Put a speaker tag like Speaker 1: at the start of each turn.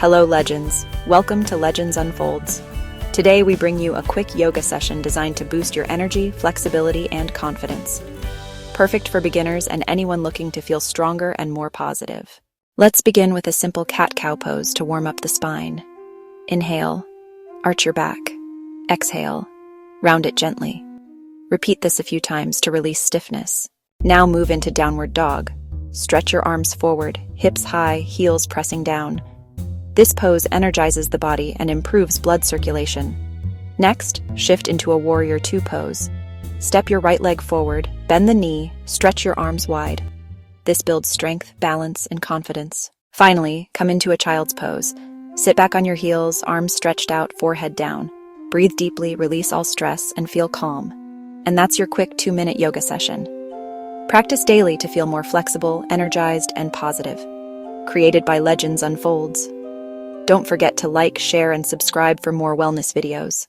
Speaker 1: Hello, Legends. Welcome to Legends Unfolds. Today, we bring you a quick yoga session designed to boost your energy, flexibility, and confidence. Perfect for beginners and anyone looking to feel stronger and more positive. Let's begin with a simple cat-cow pose to warm up the spine. Inhale, arch your back. Exhale, round it gently. Repeat this a few times to release stiffness. Now move into downward dog. Stretch your arms forward, hips high, heels pressing down. This pose energizes the body and improves blood circulation. Next, shift into a warrior two pose. Step your right leg forward, bend the knee, stretch your arms wide. This builds strength, balance, and confidence. Finally, come into a child's pose. Sit back on your heels, arms stretched out, forehead down. Breathe deeply, release all stress, and feel calm. And that's your quick 2-minute yoga session. Practice daily to feel more flexible, energized, and positive. Created by Legends Unfolds. Don't forget to like, share, and subscribe for more wellness videos.